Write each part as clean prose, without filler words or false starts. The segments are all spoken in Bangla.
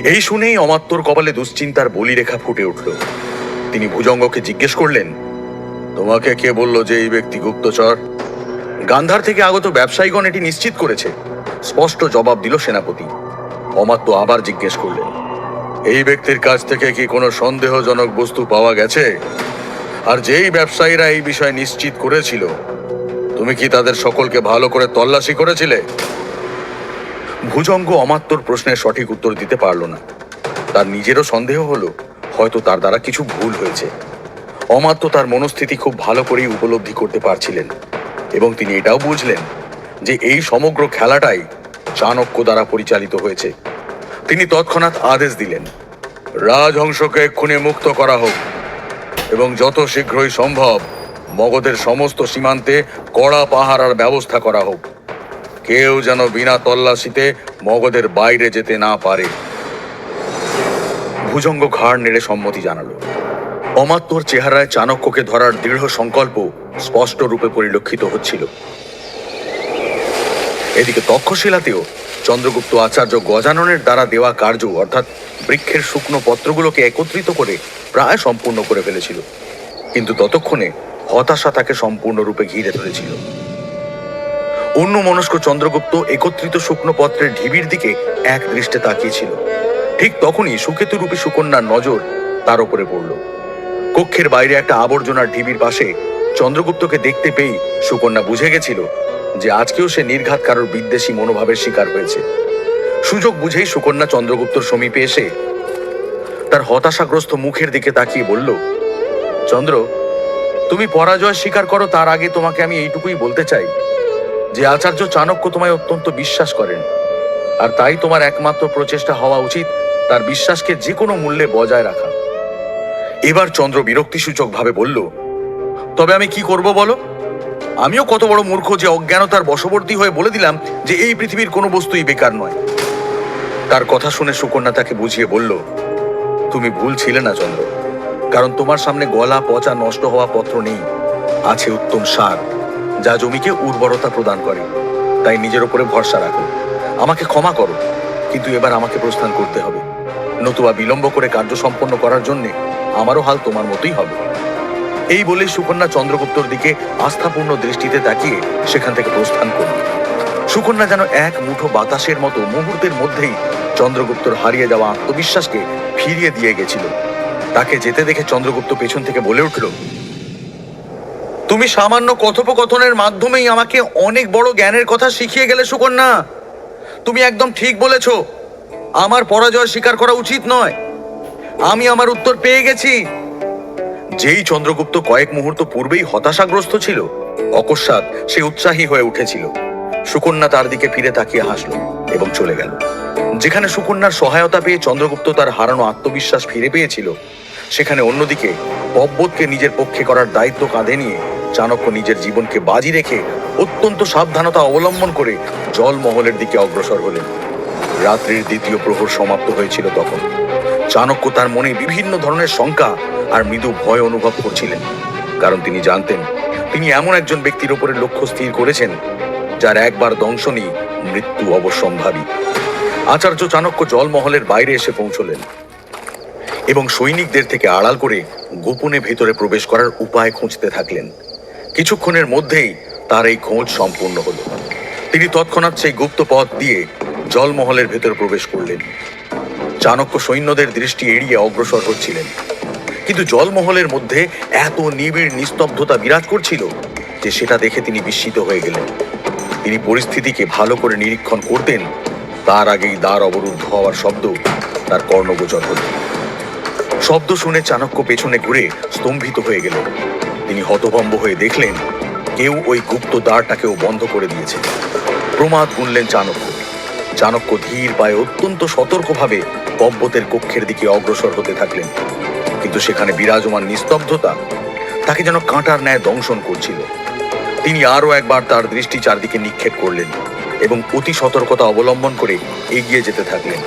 এই শুনেই অমাত্যর কপালে দুশ্চিন্তার বলিরেখা ফুটে উঠল। তিনি ভুজঙ্গকে জিজ্ঞেস করলেন, তোমাকে কে বলল যে এই ব্যক্তি গুপ্তচর? গান্ধার থেকে আগত ব্যবসায়ীগণ এটি নিশ্চিত করেছে, স্পষ্ট জবাব দিল সেনাপতি। অমাত্য আবার জিজ্ঞেস করলেন, এই ব্যক্তির কাছ থেকে কি কোনো সন্দেহজনক বস্তু পাওয়া গেছে? আর যেই ব্যবসায়ীরা এই বিষয় নিশ্চিত করেছিল, তুমি কি তাদের সকলকে ভালো করে তল্লাশি করেছিলে? ভুজঙ্গ অমাত্যর প্রশ্নের সঠিক উত্তর দিতে পারল না। তার নিজেরও সন্দেহ হলো হয়তো তার দ্বারা কিছু ভুল হয়েছে। অমাত্য তার মনস্থিতি খুব ভালো করেই উপলব্ধি করতে পারছিলেন এবং তিনি এটাও বুঝলেন যে এই সমগ্র খেলাটাই চাণক্য দ্বারা পরিচালিত হয়েছে। তিনি তৎক্ষণাৎ আদেশ দিলেন, রাজহংসকে এক্ষুনি মুক্ত করা হোক এবং যত শীঘ্রই সম্ভব মগধের সমস্ত সীমান্তে কড়া পাহারার ব্যবস্থা করা হোক। কেউ যেন বিনা তল্লাশিতে মগধের বাইরে যেতে না পারে। ভুজঙ্গ ঘাড় নেড়ে সম্মতি জানালো। অমাত্যর চেহারায় চাণক্যকে ধরার দৃঢ় সংকল্প স্পষ্ট রূপে পরিলক্ষিত হচ্ছিল। এদিকে তক্ষশিলাতেও চন্দ্রগুপ্ত আচার্য গজাননের দ্বারা দেওয়া কার্য অর্থাৎ বৃক্ষের শুকনো পত্রগুলোকে একত্রিত করে প্রায় সম্পূর্ণ করে ফেলেছিল, কিন্তু ততক্ষণে হতাশা তাকে সম্পূর্ণরূপে ঘিরে ধরেছিল। অন্য মনস্ক চন্দ্রগুপ্ত একত্রিত শুকনো পত্রের ঢিবির দিকে এক দৃষ্টে তাকিয়েছিল। ঠিক তখনই সুকেতুরূপী সুকন্যার নজর তার উপরে পড়ল। কক্ষের বাইরে একটা আবর্জনার ঢিবির পাশে চন্দ্রগুপ্তকে দেখতে পেয়ে সুকন্যা বুঝে গেছিল যে আজকেও সে নির্ঘাত কারোর বিদ্বেষী মনোভাবের শিকার হয়েছে। সুযোগ বুঝেই সুকন্যা চন্দ্রগুপ্তর সমীপে এসে তার হতাশাগ্রস্ত মুখের দিকে তাকিয়ে বলল, চন্দ্র, তুমি পরাজয় স্বীকার করো তার আগে তোমাকে আমি এইটুকুই বলতে চাই যে আচার্য চাণক্য তোমায় অত্যন্ত বিশ্বাস করেন, আর তাই তোমার একমাত্র প্রচেষ্টা হওয়া উচিত তার বিশ্বাসকে যে কোনো মূল্যে বজায় রাখা। এবার চন্দ্র বিরক্তিসূচক ভাবে বলল, তবে আমি কি করব বলো? আমিও কত বড় মূর্খ যে অজ্ঞানতার বশবর্তী হয়ে বলে দিলাম যে এই পৃথিবীর কোনো বস্তুই বেকার নয়। তার কথা শুনে সুকন্যা তাকে বুঝিয়ে বলল, তুমি ভুল ছিলে না চন্দ্র, কারণ তোমার সামনে গলা পচা নষ্ট হওয়া পত্র নেই, আছে উত্তম সার যা জমিকে উর্বরতা প্রদান করে। তাই নিজের উপরে ভরসা রাখো। আমাকে ক্ষমা করো, কিন্তু এবার আমাকে প্রস্থান করতে হবে, নতুবা বিলম্ব করে কার্য সম্পন্ন করার জন্য আমারও হাল তোমার মতোই হবে। এই বলে সুকন্যা চন্দ্রগুপ্তর দিকে আস্থাপূর্ণ দৃষ্টিতে তাকিয়ে সেখান থেকে প্রস্থান করল। সুকন্যা যেন এক মুঠো বাতাসের মতো মুহূর্তের মধ্যেই চন্দ্রগুপ্তর হারিয়ে যাওয়া আত্মবিশ্বাসকে ফিরিয়ে দিয়ে গেছিল। তাকে যেতে দেখে চন্দ্রগুপ্ত পেছন থেকে বলে উঠল, তুমি সামান্য কথোপকথনের মাধ্যমেই আমাকে অনেক বড় জ্ঞানের কথা শিখিয়ে গেলে সুকন্যা। তুমি একদম ঠিক বলেছ, আমার পরাজয় স্বীকার করা উচিত নয়। আমি আমার উত্তর পেয়ে গেছি। যেই চন্দ্রগুপ্ত কয়েক মুহূর্ত পূর্বেই হতাশাগ্রস্ত ছিল, অকস্মাৎ সে উৎসাহী হয়ে উঠেছিল। সুকন্যা তার দিকে ফিরে তাকিয়ে হাসল এবং চলে গেল। যেখানে সুকন্যার সহায়তা পেয়ে চন্দ্রগুপ্ত তার হারানো আত্মবিশ্বাস ফিরে পেয়েছিল, সেখানে অন্যদিকে পববোধকে নিজের পক্ষে করার দায়িত্ব কাঁধে নিয়ে চাণক্য নিজের জীবনকে বাজি রেখে অত্যন্ত সাবধানতা অবলম্বন করে জলমহলের দিকে অগ্রসর হলেন। রাত্রির দ্বিতীয় প্রহর সমাপ্ত হয়েছিল তখন। চাণক্য তার মনে বিভিন্ন ধরনের শঙ্কা আর মৃদু ভয় অনুভব করছিলেন, কারণ তিনি জানতেন তিনি এমন একজন ব্যক্তির উপরে লক্ষ্য স্থির করেছেন যার একবার দংশনই মৃত্যু অবশ্যম্ভাবী। আচার্য চাণক্য জলমহলের বাইরে এসে পৌঁছলেন এবং সৈনিকদের থেকে আড়াল করে গোপনে ভেতরে প্রবেশ করার উপায় খুঁজতে থাকলেন। কিছুক্ষণের মধ্যেই তার এই খোঁজ সম্পূর্ণ হলো। তিনি তৎক্ষণাৎ সেই গুপ্ত পথ দিয়ে জলমহলের ভেতর প্রবেশ করলেন। চাণক্য সৈন্যদের দৃষ্টি এড়িয়ে অগ্রসর হচ্ছিলেন, কিন্তু জলমহলের মধ্যে এত নিবিড় নিস্তব্ধতা বিরাজ করছিল যে সেটা দেখে তিনি বিস্মিত হয়ে গেলেন। তিনি পরিস্থিতিকে ভালো করে নিরীক্ষণ করতেন, তার আগেই দ্বার অবরুদ্ধ হওয়ার শব্দ তার কর্ণগোচর হল। শব্দ শুনে চাণক্য পেছনে ঘুরে স্তম্ভিত হয়ে গেলেন। তিনি হতভম্ব হয়ে দেখলেন কেউ ওই গুপ্ত দ্বারটাকেও বন্ধ করে দিয়েছে। প্রমাদ গুনলেন চাণক্য। চাণক্য ধীর পায়ে অত্যন্ত সতর্কভাবে পববোতের কক্ষের দিকে অগ্রসর হতে থাকলেন, কিন্তু সেখানে বিরাজমান নিস্তব্ধতা তাকে যেন কাঁটার ন্যায় দংশন করছিল। তিনি আরো একবার তার দৃষ্টি চারদিকে নিক্ষেপ করলেন এবং অতি সতর্কতা অবলম্বন করে এগিয়ে যেতে থাকলেন।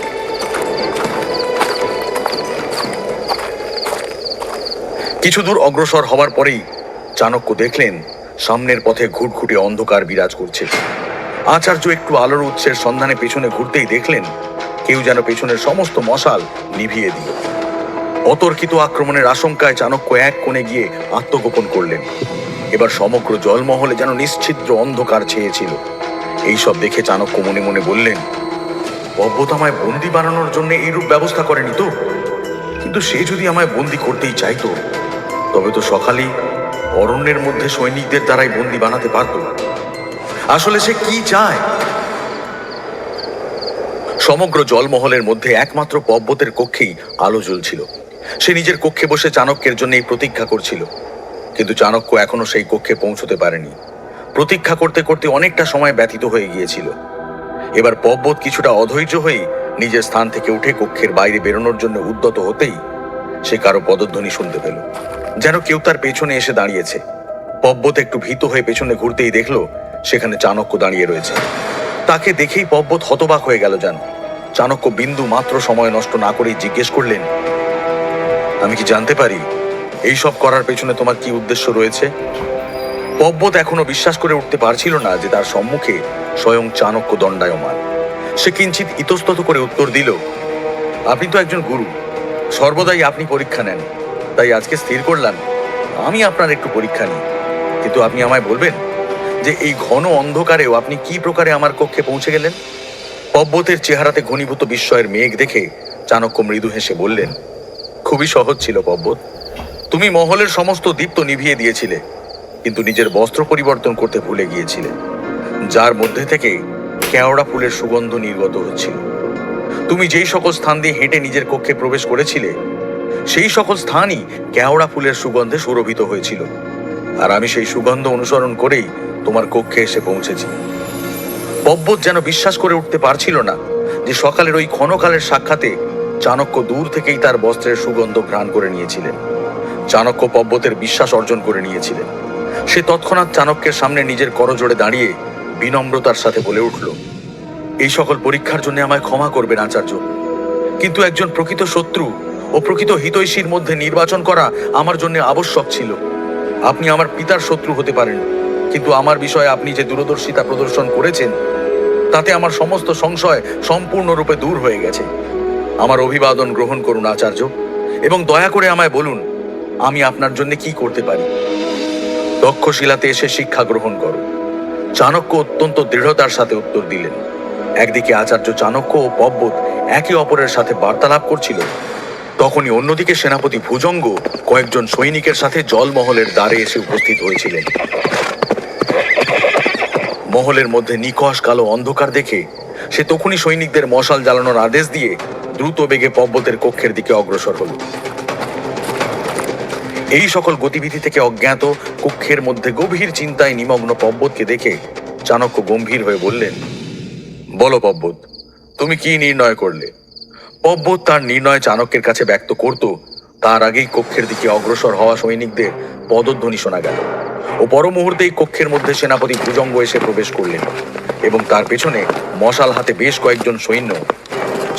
কিছু দূর অগ্রসর হওয়ার পরেই চাণক্য দেখলেন সামনের পথে ঘুটঘুটে অন্ধকার বিরাজ করছে। আচার্য একটু আলোর উৎসের সন্ধানে পেছনে ঘুরতেই দেখলেন কেউ যেন পেছনের সমস্ত মশাল নিভিয়ে দিল। অতর্কিত আক্রমণের আশঙ্কায় চাণক্য এক কোণে গিয়ে আত্মগোপন করলেন। এবার সমগ্র জলমহলে যেন নিশ্ছিদ্র অন্ধকার ছেয়েছিল। এইসব দেখে চাণক্য মনে মনে বললেন, পর্বত আমায় বন্দি বানানোর জন্য এইরূপ ব্যবস্থা করেনি তো? কিন্তু সে যদি আমায় বন্দি করতেই চাইতো, তবে তো সকালেই অরণ্যের মধ্যে সৈনিকদের দ্বারাই বন্দি বানাতে পারত। আসলে সে কি চায়? সমগ্র জলমহলের মধ্যে একমাত্র পর্বতের কক্ষেই আলো জ্বলছিল। সে নিজের কক্ষে বসে চাণক্যের জন্য এই প্রতীক্ষা করছিল, কিন্তু চাণক্য এখনো সেই কক্ষে পৌঁছতে পারেনি। প্রতীক্ষা করতে করতে অনেকটা সময় ব্যতীত হয়ে গিয়েছিল। এবার পর্বত কিছুটা অধৈর্য হয়ে নিজের স্থান থেকে উঠে কক্ষের বাইরে বেরোনোর জন্য উদ্যত হতেই সে কারো পদধ্বনি শুনতে পেল, যেন কেউ তার পেছনে এসে দাঁড়িয়েছে। পর্বত একটু ভীত হয়ে পেছনে ঘুরতেই দেখলো সেখানে চাণক্য দাঁড়িয়ে রয়েছে। তাকে দেখেই পর্বত হতবাক হয়ে গেল। চাণক্য বিন্দু মাত্র সময় নষ্ট না করেই জিজ্ঞেস করলেন, আমি কি জানতে পারি এই সব করার পেছনে তোমার কি উদ্দেশ্য রয়েছে? পর্বত এখনো বিশ্বাস করে উঠতে পারছিল না যে তার সম্মুখে স্বয়ং চাণক্য দণ্ডায়মান। সে কিঞ্চিত ইতস্তত করে উত্তর দিল, আপনি তো একজন গুরু, সর্বদাই আপনি পরীক্ষা নেন, তাই আজকে স্থির করলাম আমি আপনার একটু পরীক্ষা নিই। কিন্তু আপনি আমায় বলবেন যে এই ঘন অন্ধকারেও আপনি কি প্রকারে আমার কক্ষে পৌঁছে গেলেন? পর্বতের চেহারাতে ঘনীভূত বিস্ময়ের মেঘ দেখে চাণক্য মৃদু হেসে বললেন, খুবই সহজ ছিল পর্বত। তুমি মহলের সমস্ত দীপ তো নিভিয়ে দিয়েছিলে, কিন্তু নিজের বস্ত্র পরিবর্তন করতে ভুলে গিয়েছিলে, যার মধ্যে থেকে কেওড়া ফুলের সুগন্ধ নির্গত হচ্ছিল। তুমি যেই সকল স্থান দিয়ে হেঁটে নিজের কক্ষে প্রবেশ করেছিলে, সেই সকল স্থানই কেওড়া ফুলের সুগন্ধে সুরভিত হয়েছিল, আর আমি সেই সুগন্ধ অনুসরণ করেই তোমার কক্ষে এসে পৌঁছেছি। পর্বত যেন বিশ্বাস করে উঠতে পারছিল না যে সকালের ওই ক্ষণকালের সাক্ষাতে চাণক্য দূর থেকেই তার বস্ত্রের সুগন্ধ ঘ্রাণ করে নিয়েছিলেন। চাণক্য পর্বতের বিশ্বাস অর্জন করে নিয়েছিলেন। সে তৎক্ষণাৎ চাণক্যের সামনে নিজের করজোড়ে দাঁড়িয়ে বিনম্রতার সাথে বলে উঠল, এই সকল পরীক্ষার জন্য আমায় ক্ষমা করবেন আচার্য, কিন্তু একজন প্রকৃত শত্রু ও প্রকৃত হিতৈষীর মধ্যে নির্বাচন করা আমার জন্য আবশ্যক ছিল। আপনি আমার পিতার শত্রু হতে পারেন, কিন্তু আমার বিষয়ে আপনি যে দূরদর্শিতা প্রদর্শন করেছেন তাতে আমার সমস্ত সংশয় সম্পূর্ণরূপে দূর হয়ে গেছে। আমার অভিবাদন গ্রহণ করুন আচার্য, এবং দয়া করে আমায় বলুন আমি আপনার জন্য কি করতে পারি। তক্ষশিলাতে এসে শিক্ষা গ্রহণ করো। চাণক্য অত্যন্ত দৃঢ়তার সাথে উত্তর দিলেন। একদিকে আচার্য চাণক্য ও পর্বত একে অপরের সাথে বার্তালাপ করছিল, তখনই অন্যদিকে সেনাপতি ভুজঙ্গ কয়েকজন সৈনিকের সাথে জলমহলের দ্বারে এসে উপস্থিত হয়েছিলেন। মহলের মধ্যে নিকষ কালো অন্ধকার দেখে সে তখনই সৈনিকদের মশাল জ্বালানোর আদেশ দিয়ে দ্রুত বেগে পর্বতের কক্ষের দিকে অগ্রসর হল। এই সকল গতিবিধি থেকে অজ্ঞাত কক্ষের মধ্যে গভীর চিন্তায় নিমগ্ন পর্বতকে দেখে চাণক্য গম্ভীর হয়ে বললেন, বলো পর্বত, তুমি কি নির্ণয় করলে? পর্বত তার নির্ণয় চাণক্যের কাছে ব্যক্ত করত তার আগেই কক্ষের দিকে অগ্রসর হওয়া সৈনিকদের পদধ্বনি শোনা গেল ও পর মুহূর্তেই কক্ষের মধ্যে সেনাপতি ভুজঙ্গ এসে প্রবেশ করলেন এবং তার পেছনে মশাল হাতে বেশ কয়েকজন সৈন্য।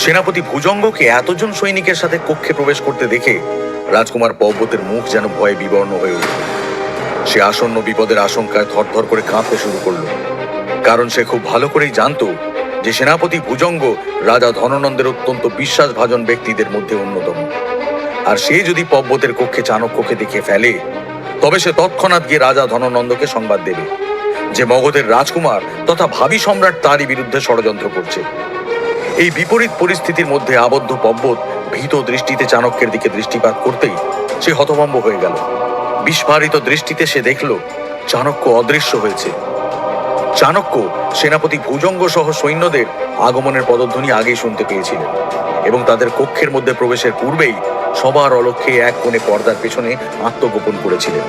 সেনাপতি ভুজঙ্গকে এতজন সৈনিকের সাথে কক্ষে প্রবেশ করতে দেখে রাজকুমার পর্বতের মুখ যেন ভয়ে বিবর্ণ হয়ে উঠল। সে আসন্ন বিপদের আশঙ্কায় থরথর করে কাঁপতে শুরু করল, কারণ সে খুব ভালো করেই জানত যে সেনাপতি ভুজঙ্গ রাজা ধননন্দের অত্যন্ত বিশ্বাসভাজন ব্যক্তিদের মধ্যে অন্যতম, আর সে যদি পর্বতের কক্ষে চাণক্যকে দেখে ফেলে তবে সে তৎক্ষণাৎ গিয়ে রাজা ধননন্দকে সংবাদ দেবে যে মগধের রাজকুমার তথা ভাবী সম্রাট তারই বিরুদ্ধে ষড়যন্ত্র করছে। এই বিপরীত পরিস্থিতির মধ্যে আবদ্ধ পর্বত ভীত দৃষ্টিতে চাণক্যের দিকে দৃষ্টিপাত করতেই সে হতভম্ব হয়ে গেল। বিস্ফারিত দৃষ্টিতে সে দেখল চাণক্য অদৃশ্য হয়েছে। চাণক্য সেনাপতি ভুজঙ্গ সহ সৈন্যদের আগমনের পদধ্বনি আগেই শুনতে পেয়েছিলেন এবং তাদের কক্ষের মধ্যে প্রবেশের পূর্বেই সবার অলক্ষ্যে এক কোণে পর্দার পেছনে আত্মগোপন করেছিলেন।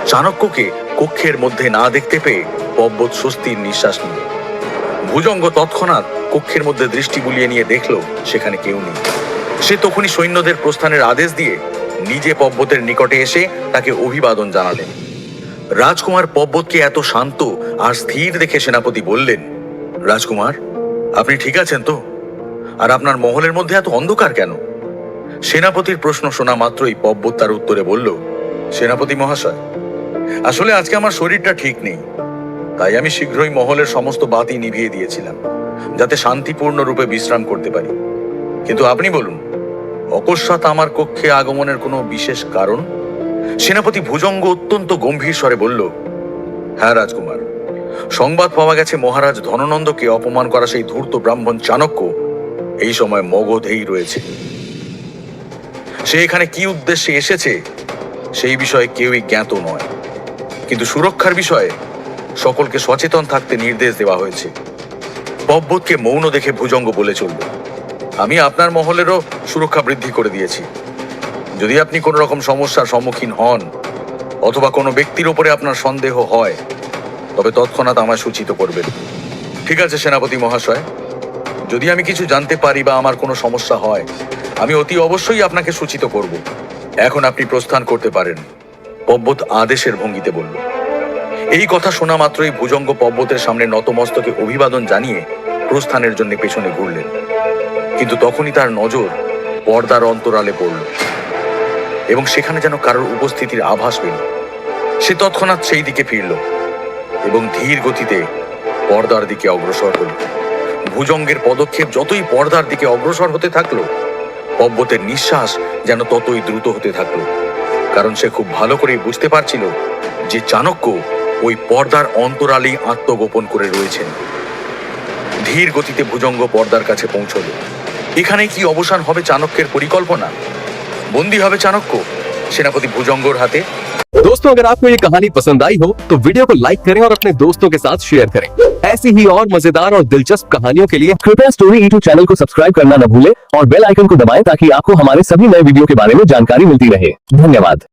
চাণক্যকে কক্ষের মধ্যে না দেখতে পেয়ে পর্বত স্বস্তির নিঃশ্বাস নিল। ভুজঙ্গ তৎক্ষণাৎ কক্ষের মধ্যে দৃষ্টি বুলিয়ে নিয়ে দেখল সেখানে কেউ নেই। সে তখনই সৈন্যদের প্রস্থানের আদেশ দিয়ে নিজে পর্বতের নিকটে এসে তাকে অভিবাদন জানালেন। রাজকুমার পর্বতকে এত শান্ত আর স্থির দেখে সেনাপতি বললেন, রাজকুমার, আপনি ঠিক আছেন তো? আর আপনার মহলের মধ্যে এত অন্ধকার কেন? সেনাপতির প্রশ্ন শোনা মাত্রই পর্বত তার উত্তরে বলল, সেনাপতি মহাশয়, আসলে আজকে আমার শরীরটা ঠিক নেই, তাই আমি শীঘ্রই মহলের সমস্ত বাতি নিভিয়ে দিয়েছিলাম যাতে শান্তিপূর্ণ রূপে বিশ্রাম করতে পারি। কিন্তু আপনি বলুন, অকস্মাৎ আমার কক্ষে আগমনের কোনো বিশেষ কারণ? সেনাপতি ভুজঙ্গ অত্যন্ত গম্ভীর স্বরে বলল, হ্যাঁ রাজকুমার, সংবাদ পাওয়া গেছে মহারাজ ধননন্দকে অপমান করা সেই ধূর্ত ব্রাহ্মণ চাণক্য এই সময় মগধেই রয়েছে। সে এখানে কি উদ্দেশ্যে এসেছে সেই বিষয়ে কেউই জ্ঞাত নয়, কিন্তু সুরক্ষার বিষয়ে সকলকে সচেতন থাকতে নির্দেশ দেওয়া হয়েছে। পর্বতকে মৌন দেখে ভুজঙ্গ বলে চলল, আমি আপনার মহলেরও সুরক্ষা বৃদ্ধি করে দিয়েছি। যদি আপনি কোনো রকম সমস্যার সম্মুখীন হন অথবা কোনো ব্যক্তির উপরে আপনার সন্দেহ হয়, তবে তৎক্ষণাৎ আমায় সূচিত করবেন। ঠিক আছে সেনাপতি মহাশয়, যদি আমি কিছু জানতে পারি বা আমার কোনো সমস্যা হয়, আমি অতি অবশ্যই আপনাকে সূচিত করব। এখন আপনি প্রস্থান করতে পারেন, পর্বত আদেশের ভঙ্গিতে বলল। এই কথা শোনা মাত্রই ভুজঙ্গ পর্বতের সামনে নতমস্তকে অভিবাদন জানিয়ে প্রস্থানের জন্য পেছনে ঘুরলেন। কিন্তু তখনই তার নজর পর্দার অন্তরালে পড়ল এবং সেখানে যেন কারোর উপস্থিতির আভাস পেল। সে তৎক্ষণাৎ সেই দিকে ফিরল এবং ধীর গতিতে পর্দার দিকে অগ্রসর হল। ভুজঙ্গের পদক্ষেপ যতই পর্দার দিকে অগ্রসর হতে থাকলো, পর্বতের নিঃশ্বাস যেন ততই দ্রুত হতে থাকলো, কারণ সে খুব ভালো করেই বুঝতে পারছিল যে চাণক্য ওই পর্দার অন্তরালেই আত্মগোপন করে রয়েছেন। ধীর গতিতে ভুজঙ্গ পর্দার কাছে পৌঁছল। এখানে কি অবসান হবে চাণক্যের পরিকল্পনা? বন্দী হবে চাণক্য সেনাপতি ভুজঙ্গর হাতে? दोस्तों, अगर आपको ये कहानी पसंद आई हो तो वीडियो को लाइक करें और अपने दोस्तों के साथ शेयर करें। ऐसी ही और मजेदार और दिलचस्प कहानियों के लिए कृपया स्टोरी यूट्यूब चैनल को सब्सक्राइब करना न भूलें और बेल आइकन को दबाएं ताकि आपको हमारे सभी नए वीडियो के बारे में जानकारी मिलती रहे। धन्यवाद।